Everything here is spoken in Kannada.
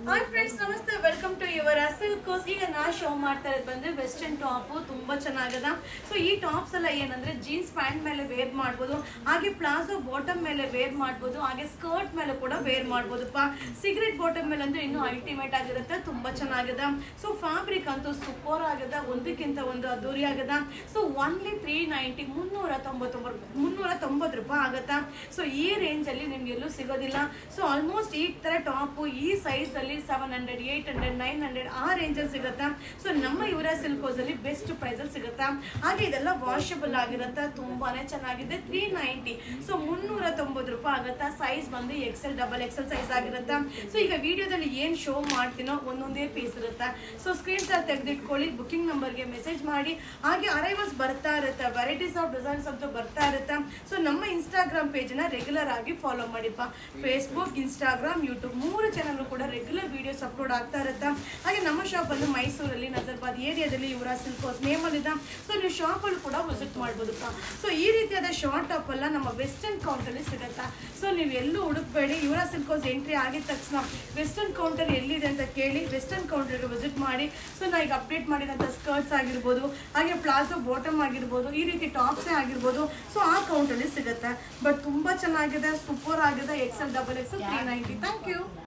ಹಾಯ್ ಫ್ರೆಂಡ್ಸ್, ನಮಸ್ತೆ. Welcome to your ಸಿಲ್ಕೋಸ್. ಈಗ ನಾ ಶೋ ಮಾಡ್ತಾ ಇರೋದು ಬಂದ್ರೆ ವೆಸ್ಟರ್ನ್ ಟಾಪ್ ತುಂಬಾ ಚೆನ್ನಾಗದ. ಸೊ ಈ ಟಾಪ್ಸ್ ಎಲ್ಲ ಏನಂದ್ರೆ ಜೀನ್ಸ್ ಪ್ಯಾಂಟ್ ಮೇಲೆ ವೇರ್ ಮಾಡ್ಬೋದು, ಹಾಗೆ ಪ್ಲಾಜೋ ಬಾಟಮ್ ಮೇಲೆ ವೇರ್ ಮಾಡ್ಬೋದು, ಹಾಗೆ ಸ್ಕರ್ಟ್ ಮೇಲೆ ಕೂಡ ವೇರ್ ಮಾಡ್ಬೋದಪ್ಪ. ಸಿಗರೆಟ್ ಬಾಟಮ್ ಮೇಲೆ ಅಂದ್ರೆ ಇನ್ನೂ ಅಲ್ಟಿಮೇಟ್ ಆಗಿರುತ್ತೆ, ತುಂಬಾ ಚೆನ್ನಾಗದ. ಸೊ ಫ್ಯಾಬ್ರಿಕ್ ಅಂತೂ ಸೂಪರ್ ಆಗದ, ಒಂದಕ್ಕಿಂತ ಒಂದು ಅದ್ದೂರಿ ಆಗದ. ಸೊ ಒನ್ಲಿ 390 390 ರೂಪಾಯಿ ಆಗತ್ತಾ. ಸೊ ಈ ರೇಂಜ್ ಅಲ್ಲಿ ನಿಮ್ಗೆ ಎಲ್ಲೂ ಸಿಗೋದಿಲ್ಲ. ಸೊ ಆಲ್ಮೋಸ್ಟ್ ಈ ತರ ಟಾಪ್ ಈ ಸೈಜ್ ಅಲ್ಲಿ 700, 800, 900 ಆ ರೇಂಜ್ ಅಲ್ಲಿ ಸಿಗುತ್ತಾ. ಸೊ ನಮ್ಮ ಯುವರಾಜ್ ಸಿಲ್ಕೋಸ್ ಅಲ್ಲಿ ಬೆಸ್ಟ್ ಪ್ರೈಸ್ ಅಲ್ಲಿ ಸಿಗುತ್ತಾ. ಹಾಗೆ ಇದೆಲ್ಲ ವಾಷಬಲ್ ಆಗಿರುತ್ತೆ, ತುಂಬಾನೇ ಚೆನ್ನಾಗಿದೆ. 390, ಸೊ 390 ರೂಪಾಯಿ ಆಗುತ್ತಾ. ಸೈಜ್ ಬಂದು XL, XXL ಸೈಜ್ ಆಗಿರುತ್ತಾ. ಸೊ ಈಗ ವಿಡಿಯೋದಲ್ಲಿ ಏನ್ ಶೋ ಮಾಡ್ತೀನೋ ಒಂದೊಂದೇ ಪೀಸ್ ಇರುತ್ತೆ. ಸೊ ಸ್ಕ್ರೀನ್ ಶಾಟ್ ತೆಗೆದಿಟ್ಕೊಳ್ಳಿ, ಬುಕಿಂಗ್ ನಂಬರ್ಗೆ ಮೆಸೇಜ್ ಮಾಡಿ. ಹಾಗೆ ಅರೈವಲ್ಸ್ ಬರ್ತಾ ಇರುತ್ತೆ, ವೆರೈಟೀಸ್ ಆಫ್ ಡಿಸೈನ್ಸ್ ಅಂತೂ ಬರ್ತಾ ಇರುತ್ತೆ. ಸೊ ನಮ್ಮ ಇನ್ಸ್ಟಾಗ್ರಾಮ್ ಪೇಜ್ ನ ರೆಗ್ಯುಲರ್ ಆಗಿ ಫಾಲೋ ಮಾಡಿಪ್ಪ. ಫೇಸ್ಬುಕ್, ಇನ್ಸ್ಟಾಗ್ರಾಮ್, ಯೂಟ್ಯೂಬ್ 3 ಚಾನಲ್ ಕೂಡ ರೆಗ್ಯುಲರ್ ವಿಡಿಯೋಸ್ ಅಪ್ಲೋಡ್ ಆಗ್ತಾ ಇರುತ್ತೆ. ಹಾಗೆ ನಮ್ಮ ಶಾಪ್ ಅಲ್ಲಿ ಮೈಸೂರಲ್ಲಿ ನಜರ್ಬಾದ್ ಏರಿಯಾದಲ್ಲಿ ಯುವರಾಜ್ ಸಿಲ್ಕೋಸ್ ನೇಮ್ ಅಲ್ಲಿ ಇದೆ. ಸೊ ನೀವು ಶಾಪ್ ಅಲ್ಲಿ ಕೂಡ ವಿಸಿಟ್ ಮಾಡ್ಬೋದಪ್ಪ. ಸೊ ಈ ರೀತಿಯಾದ ಶಾರ್ಟ್ ಟಾಪ್ ಎಲ್ಲ ನಮ್ಮ ವೆಸ್ಟರ್ನ್ ಕೌಂಟರ್ ಅಲ್ಲಿ ಸಿಗುತ್ತಾ. ಸೊ ನೀವು ಎಲ್ಲೂ ಹುಡುಕ್ಬೇಡಿ, ಯುವರಾಜ್ ಸಿಲ್ಕೋಸ್ ಎಂಟ್ರಿ ಆಗಿದ ತಕ್ಷಣ ವೆಸ್ಟರ್ನ್ ಕೌಂಟರ್ ಎಲ್ಲಿದೆ ಅಂತ ಕೇಳಿ ವೆಸ್ಟರ್ನ್ ಕೌಂಟರ್ಗೆ ವಿಸಿಟ್ ಮಾಡಿ. ಸೊ ನಾ ಈಗ ಅಪ್ಡೇಟ್ ಮಾಡಿದಂಥ ಸ್ಕರ್ಟ್ಸ್ ಆಗಿರ್ಬೋದು, ಹಾಗೆ ಪ್ಲಾಜೋ ಬಾಟಮ್ ಆಗಿರ್ಬೋದು, ಈ ರೀತಿ ಟಾಪ್ಸೇ ಆಗಿರ್ಬೋದು, ಸೊ ಆ ಕೌಂಟರ್ ಅಲ್ಲಿ ಸಿಗುತ್ತೆ. ಬಟ್ ತುಂಬಾ ಚೆನ್ನಾಗಿದೆ, ಸೂಪರ್ ಆಗಿದೆ. XL, XXL 390. Thank you.